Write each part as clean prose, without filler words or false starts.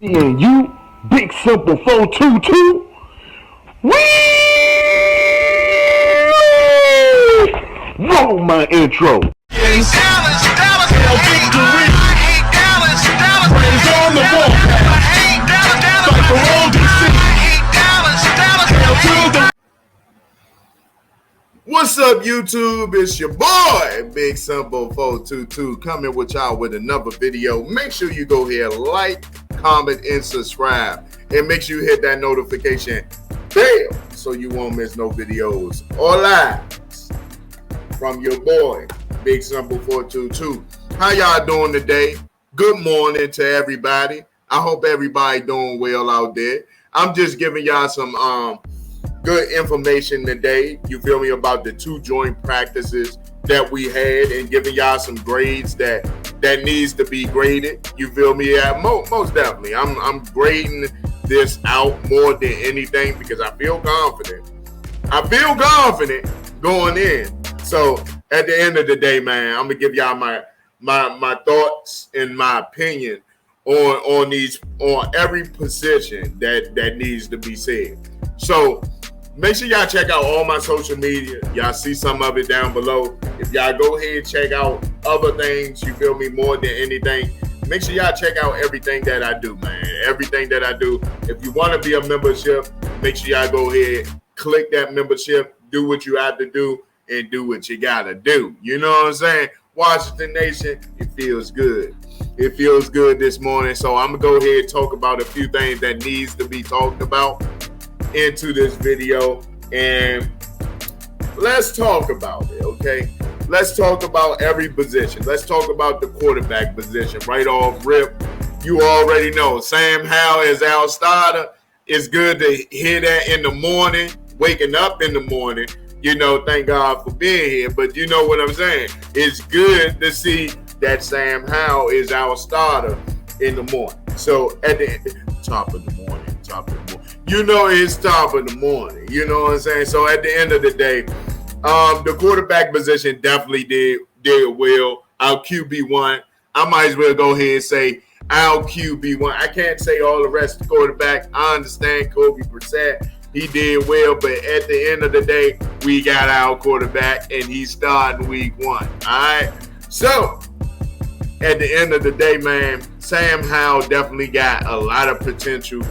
And you, big simple 422. Roll my intro. What's up, YouTube? It's your boy, Big Simple 422, coming with y'all with another video. Make sure you go here, like, comment, and subscribe. And make sure you hit that notification bell so you won't miss no videos or lives from your boy, Big Simple 422. How y'all doing today? Good morning to everybody. I hope everybody doing well out there. I'm just giving y'all some good information today, you feel me, about the 2 joint practices that we had and giving y'all some grades that needs to be graded, you feel me. Yeah, most definitely I'm grading this out more than anything because I feel confident going in. So at the end of the day, man, I'm gonna give y'all my thoughts and my opinion on every position that needs to be said. So make sure y'all check out all my social media. Y'all see some of it down below. If y'all go ahead and check out other things, you feel me, more than anything, make sure y'all check out everything that I do, man. Everything that I do. If you want to be a membership, make sure y'all go ahead, click that membership, do what you have to do, and do what you got to do. You know what I'm saying? Washington Nation, it feels good. It feels good this morning. So I'm going to go ahead and talk about a few things that needs to be talked about into this video, and let's talk about it. Okay, let's talk about every position. Let's talk about the quarterback position right off rip. You already know Sam Howell is our starter. It's good to hear that in the morning, waking up in the morning. You know, thank God for being here. But you know what I'm saying? It's good to see that Sam Howell is our starter in the morning. So at the top of the morning. You know, it's top of the morning. You know what I'm saying? So at the end of the day, the quarterback position definitely did well. Our QB1, I might as well go ahead and say our QB1. I can't say all the rest of the quarterback. I understand Kobe Brissett, he did well, but at the end of the day, we got our quarterback, and he's starting week 1. All right? So at the end of the day, man, Sam Howell definitely got a lot of potential.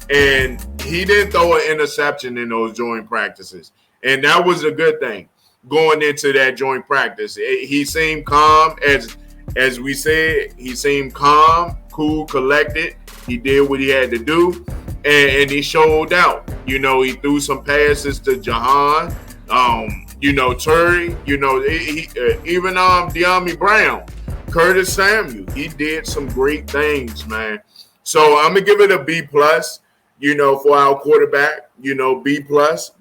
And he didn't throw an interception in those joint practices. And that was a good thing going into that joint practice. He seemed calm, as we said. He seemed calm, cool, collected. He did what he had to do, and he showed out. You know, he threw some passes to Jahan, Terry, even De'Ami Brown, Curtis Samuel. He did some great things, man. So I'm going to give it a B+. For our quarterback, B+,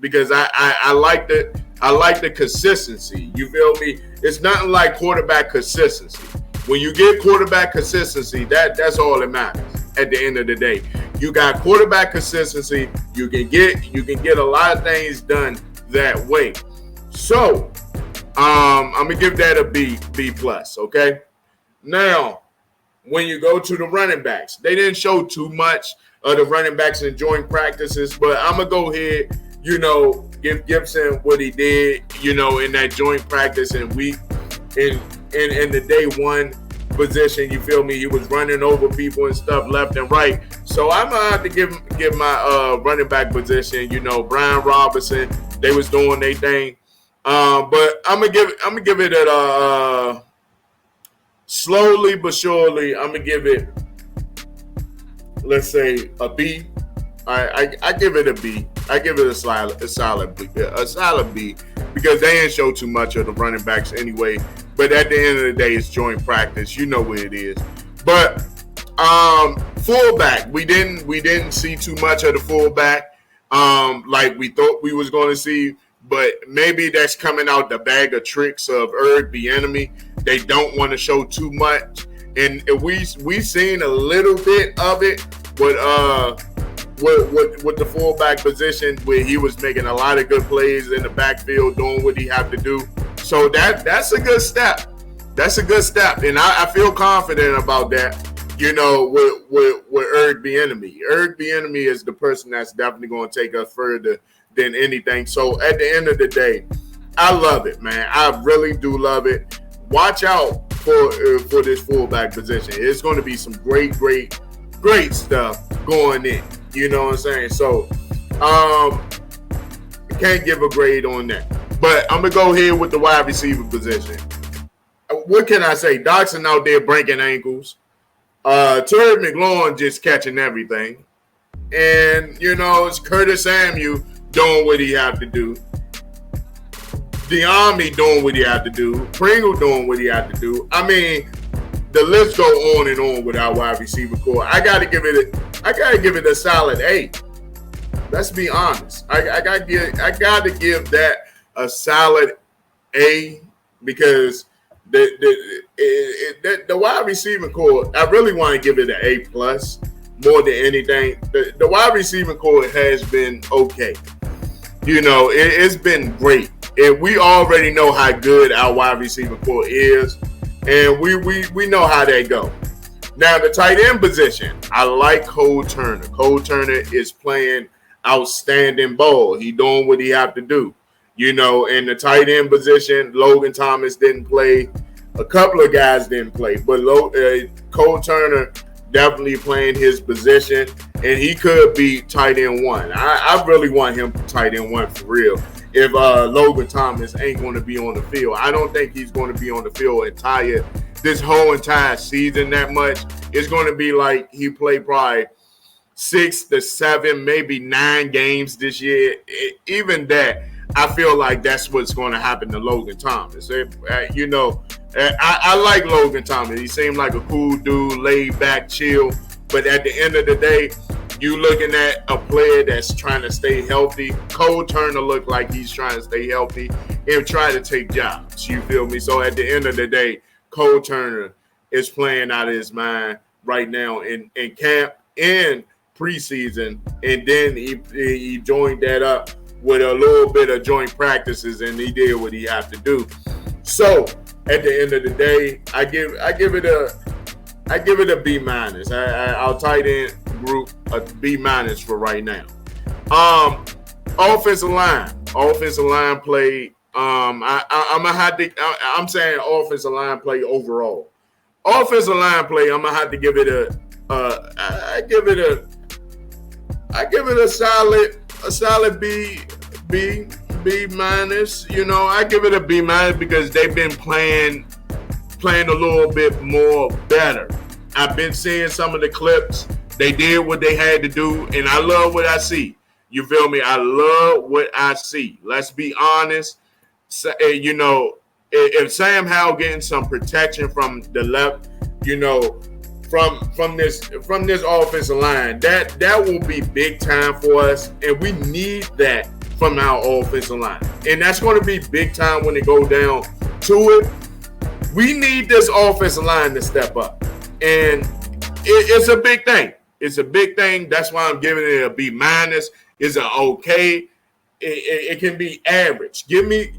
because I like the consistency. You feel me? It's nothing like quarterback consistency. When you get quarterback consistency, that's all that matters at the end of the day. You got quarterback consistency, you can get a lot of things done that way. So I'm gonna give that a B+, okay? Now, when you go to the running backs, they didn't show too much of the running backs in joint practices, but I'm gonna go ahead, give Gibson what he did, in that joint practice in the day 1 position. You feel me? He was running over people and stuff left and right. So I'm gonna have to give my running back position. Brian Robinson, they was doing their thing, but I'm gonna give it a slowly but surely. I'm gonna give it, let's say, a B. I give it a B. I give it a solid B, because they didn't show too much of the running backs anyway. But at the end of the day, it's joint practice. You know what it is. But fullback, we didn't see too much of the fullback like we thought we was going to see. But maybe that's coming out the bag of tricks of Eric Bieniemy. They don't want to show too much. And we seen a little bit of it with the fullback position, where he was making a lot of good plays in the backfield, doing what he had to do. So that's a good step. That's a good step, and I feel confident about that. you know, with Erg Bieniemy. Erg Bieniemy is the person that's definitely going to take us further than anything. So at the end of the day, I love it, man. I really do love it. Watch out for this fullback position. It's going to be some great stuff going in. You know what I'm saying? So, can't give a grade on that. But I'm gonna go ahead with the wide receiver position. What can I say? Dotson out there breaking ankles. Terry McLaurin just catching everything. And, you know, it's Curtis Samuel doing what he have to do. Diami doing what he had to do. Pringle doing what he had to do. I mean, the list go on and on with our wide receiver core. I gotta give it a solid 8. Let's be honest. I gotta give that a solid A, because the wide receiver core, I really want to give it an A+ more than anything. The wide receiver core has been okay. You know, it's been great. And we already know how good our wide receiver core is, and we know how they go. Now, the tight end position, I like Cole Turner. Cole Turner is playing outstanding ball. He doing what he have to do. You know, in the tight end position, Logan Thomas didn't play. A couple of guys didn't play, but Cole Turner definitely playing his position, and he could be tight end 1. I really want him tight end 1 for real. If Logan Thomas ain't going to be on the field, I don't think he's going to be on the field this whole entire season that much. It's going to be like he played probably 6 to 7, maybe 9 games this year. Even that, I feel like that's what's going to happen to Logan Thomas. You know, I like Logan Thomas. He seemed like a cool dude, laid back, chill. But at the end of the day, you looking at a player that's trying to stay healthy. Cole Turner looked like he's trying to stay healthy and try to take jobs. You feel me? So at the end of the day, Cole Turner is playing out of his mind right now in camp and preseason. And then he joined that up with a little bit of joint practices, and he did what he had to do. So at the end of the day, I give it a B-. Our tight end group a B- for right now. Offensive line play. I'm saying offensive line play overall. Offensive line play, I'm gonna have to give it I give it a solid B-. You know, I give it a B- because they've been playing a little bit more better. I've been seeing some of the clips. They did what they had to do, and I love what I see. You feel me? I love what I see. Let's be honest. So, you know, if Sam Howell getting some protection from the left, you know, from this offensive line, that will be big time for us, and we need that from our offensive line. And that's going to be big time when they go down to it. We need this offensive line to step up. And it's a big thing. It's a big thing. That's why I'm giving it a B-. It's an okay. It can be average. Give me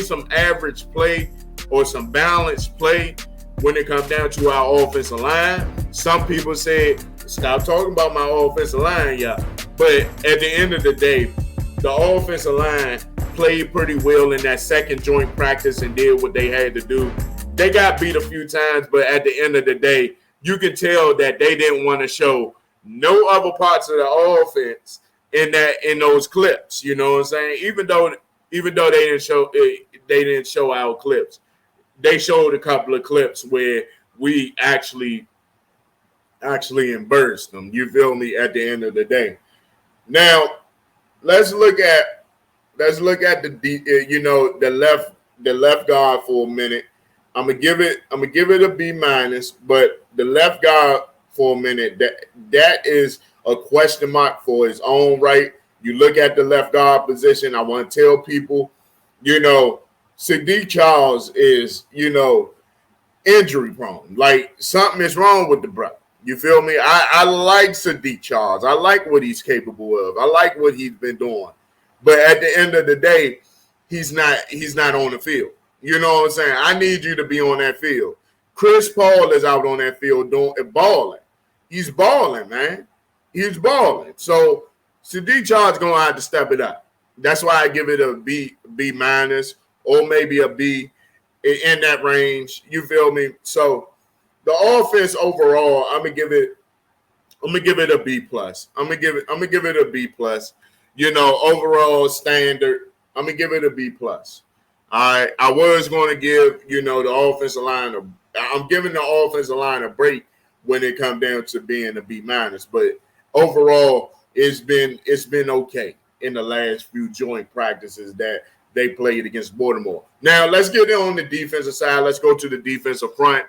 some average play or some balanced play when it comes down to our offensive line. Some people say, stop talking about my offensive line, yeah. But at the end of the day, the offensive line played pretty well in that second joint practice and did what they had to do. They got beat a few times, but at the end of the day, you can tell that they didn't want to show no other parts of the offense in those clips. You know what I'm saying? Even though they didn't show our clips, they showed a couple of clips where we actually embarrassed them. You feel me? At the end of the day, now let's look at the left guard for a minute. I'm gonna give it a B-, but the left guard for a minute, that is a question mark for his own right. You look at the left guard position. I want to tell people, you know, Sadiq Charles is, you know, injury prone. Like, something is wrong with the brother. You feel me? I like Sadiq Charles. I like what he's capable of. I like what he's been doing. But at the end of the day, he's not on the field. You know what I'm saying? I need you to be on that field. Chris Paul is out on that field doing balling. He's balling, man. He's balling. So Sadiq Charles gonna have to step it up. That's why I give it a B minus, or maybe a B in that range. You feel me? So the offense overall, I'm gonna give it a B plus. I'm gonna give it a B plus. You know, overall standard, I'm gonna give it a B plus. All right. I was gonna give, you know, the offensive line I'm giving the offensive line a break when it comes down to being a B minus, but overall it's been okay in the last few joint practices that they played against Baltimore. Now let's get on the defensive side. Let's go to the defensive front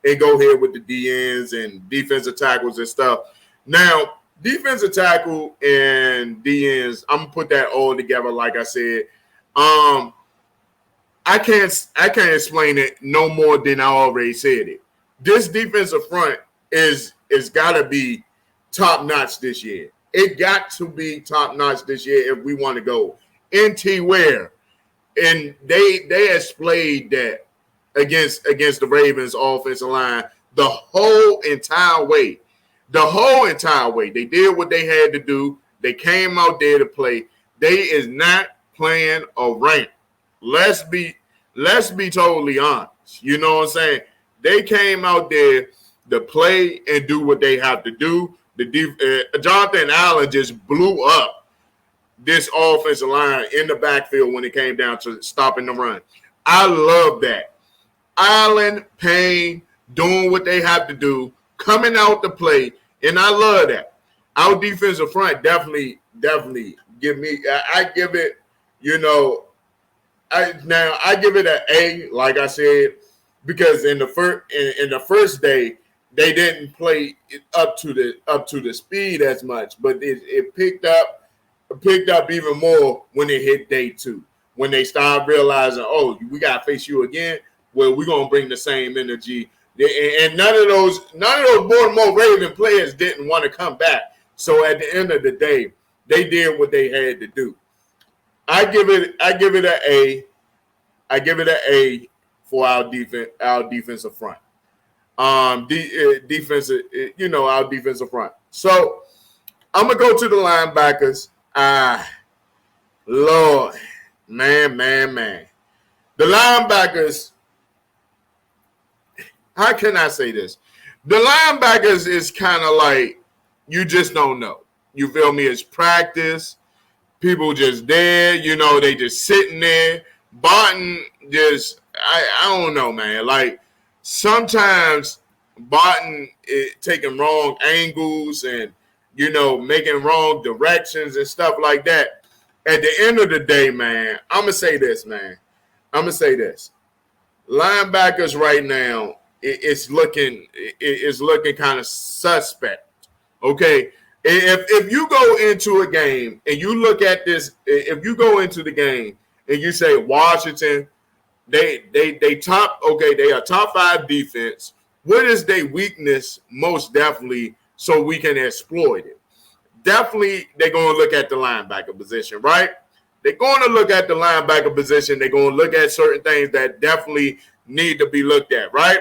and go here with the DNs and defensive tackles and stuff. Now, defensive tackle and DNs, I'm gonna put that all together. Like I said, I can't explain it no more than I already said it. This defensive front is gotta be top notch this year. It got to be top notch this year if we want to go. NT Ware, and they displayed that against the Ravens offensive line the whole entire way. The whole entire way. They did what they had to do. They came out there to play. They is not playing around. Let's be totally honest. You know what I'm saying? They came out there to play and do what they have to do. Jonathan Allen just blew up this offensive line in the backfield when it came down to stopping the run. I love that. Allen, Payne, doing what they have to do, coming out to play, and I love that. Our defensive front definitely give me. I give it, you know, I give it an A, like I said, because in the first day they didn't play up to the speed as much, but it picked up even more when it hit day 2, when they started realizing, oh, we gotta face you again. Well, we're gonna bring the same energy, and none of those Baltimore Raven players didn't want to come back. So at the end of the day, they did what they had to do. I give it an A. I give it an A for our defensive front. Defensive, you know, our defensive front. So I'm gonna go to the linebackers. Lord, man. The linebackers. How can I say this? The linebackers is kind of like you just don't know. You feel me? It's practice. People just there. You know, they just sitting there. Barton just, I don't know, man. Like, sometimes Barton is taking wrong angles and, you know, making wrong directions and stuff like that. At the end of the day, man, I'm going to say this, man. Linebackers right now, it's looking kind of suspect. Okay. If you go into a game and you look at this, if you go into the game and you say Washington, they are top 5 defense. What is their weakness? Most definitely, so we can exploit it. Definitely, they're going to look at the linebacker position, right? They're going to look at the linebacker position. They're going to look at certain things that definitely need to be looked at, right?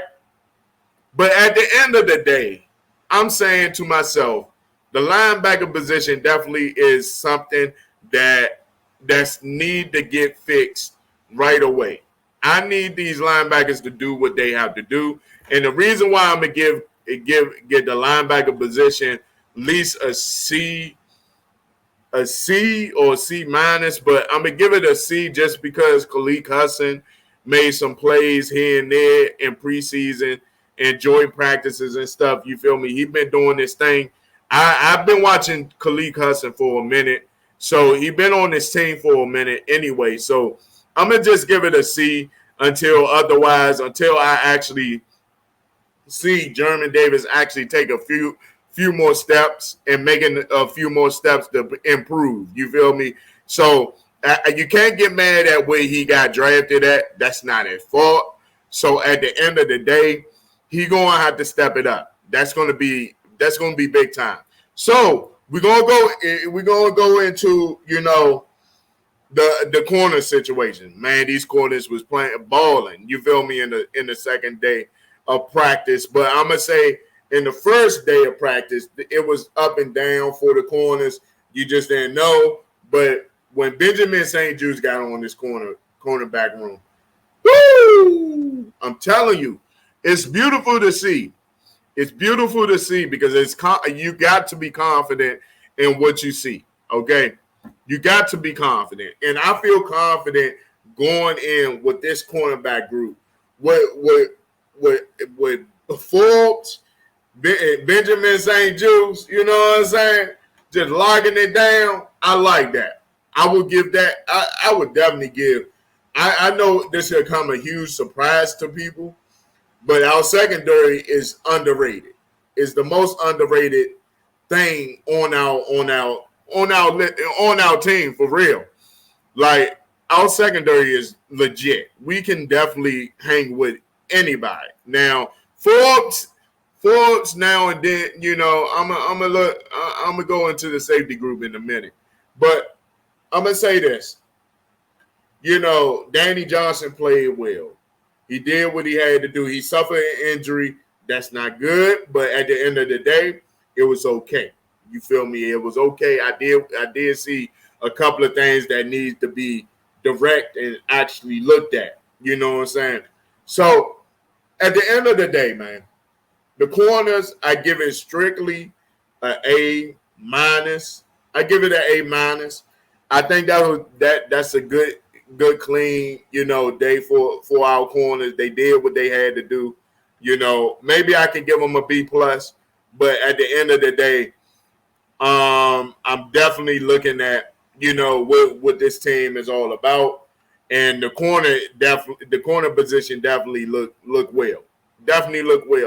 But at the end of the day, I'm saying to myself, the linebacker position definitely is something that's need to get fixed right away. I need these linebackers to do what they have to do. And the reason why I'm going to give the linebacker position at least a C or a C minus, but I'm going to give it a C just because Khalid Hudson made some plays here and there in preseason and joint practices and stuff. You feel me? He's been doing this thing. I've been watching Khalid Hudson for a minute. So he's been on this team for a minute anyway. So I'm going to just give it a C until I actually see Jermaine Davis actually take a few more steps and making a few more steps to improve. You feel me? So you can't get mad at where he got drafted at. That's not his fault. So at the end of the day, he's going to have to step it up. That's going to be big time. So we're gonna go into, you know, the corner situation. Man, these corners was balling. You feel me in the second day of practice. But I'm gonna say in the first day of practice, it was up and down for the corners. You just didn't know. But when Benjamin St. Juste got on this cornerback room, woo! I'm telling you, it's beautiful to see. It's beautiful to see because you got to be confident in what you see. Okay, you got to be confident, and I feel confident going in with this cornerback group. With Forbes, Benjamin St. Juste, you know what I'm saying? Just logging it down. I like that. I would give that. I would definitely give. I know this will come a huge surprise to people, but our secondary is underrated. It's the most underrated thing on our team for real. Like our secondary is legit. We can definitely hang with anybody. Now Forbes now and then, you know, I'm gonna go into the safety group in a minute, but I'm gonna say this. You know, Danny Johnson played well. He did what he had to do. He suffered an injury. That's not good, but at the end of the day, it was okay. You feel me? It was okay. I did see a couple of things that need to be direct and actually looked at. You know what I'm saying? So at the end of the day, man, the corners, I give it strictly an A minus. I give it an A minus. I think that's a good clean, you know, day for our corners. They did what they had to do. You know, maybe I can give them a B plus, but at the end of the day, I'm definitely looking at, you know, what this team is all about, and the corner position definitely look well.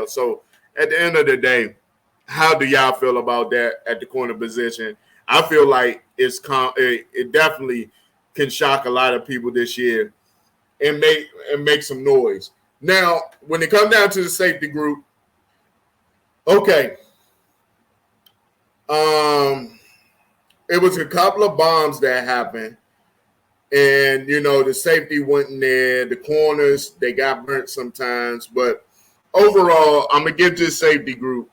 So at the end of the day, how do y'all feel about that at the corner position? I feel like it definitely can shock a lot of people this year and make some noise. Now, when it comes down to the safety group, okay, it was a couple of bombs that happened, and you know the safety went in there. The corners, they got burnt sometimes, but overall, I'm gonna give this safety group.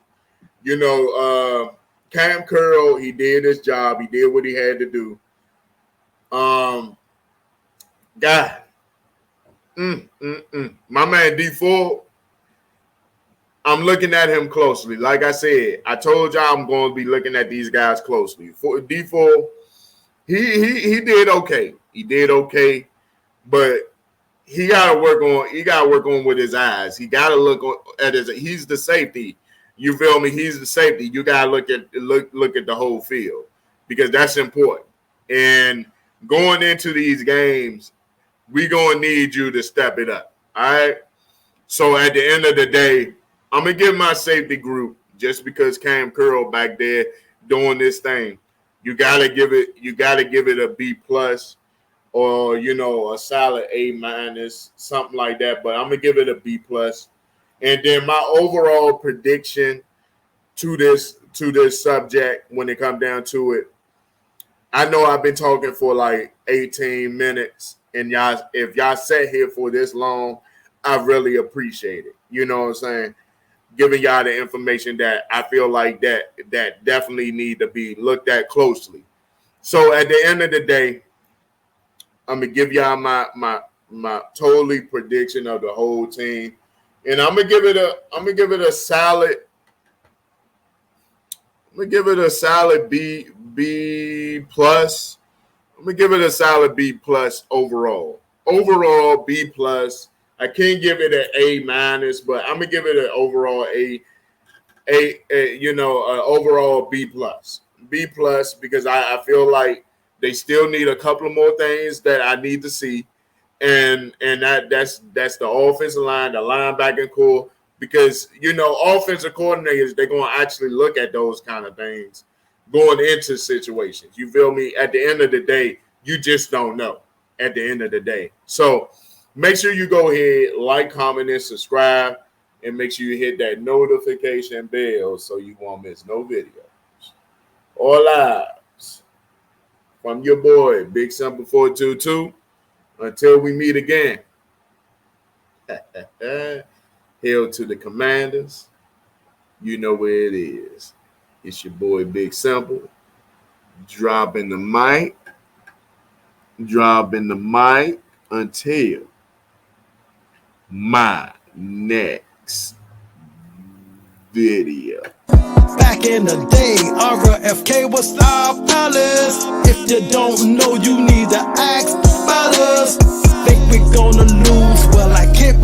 You know, Cam Curl, he did his job. He did what he had to do. God. My man D4, I'm looking at him closely. Like I said, I told y'all I'm going to be looking at these guys closely. For D4, he did okay. He did okay, but he got to work on with his eyes. He got to look at he's the safety. You feel me? He's the safety. You got to look at the whole field because that's important. And going into these games, we're going to need you to step it up, all right? So at the end of the day, I'm going to give my safety group, just because Cam Curl back there doing this thing, you got to give it a B plus or, you know, a solid A minus, something like that. But I'm going to give it a B plus. And then my overall prediction to this subject when it comes down to it, I know I've been talking for like 18 minutes. And y'all, if y'all sat here for this long, I really appreciate it. You know what I'm saying? Giving y'all the information that I feel like that definitely need to be looked at closely. So at the end of the day, I'm gonna give y'all my totally prediction of the whole team, and I'm gonna give it a solid. I'm gonna give it a solid B plus. I'm gonna give it a solid B plus overall. Overall B plus. I can't give it an A minus, but I'm gonna give it an overall overall B plus. B plus because I feel like they still need a couple of more things that I need to see, and that's the offensive line, the linebacking core, because you know offensive coordinators, they're gonna actually look at those kind of things going into situations. You feel me? At the end of the day, you just don't know at the end of the day. So make sure you go ahead, like, comment, and subscribe, and make sure you hit that notification bell so you won't miss no videos or lives from your boy, Big Simple 422. Until we meet again. Hail to the commanders. You know where it is. It's your boy Big Simple. Dropping the mic. Dropping the mic until my next video. Back in the day, RFK was our palace. If you don't know, you need to ask about us. Think we gonna lose? Well, I can't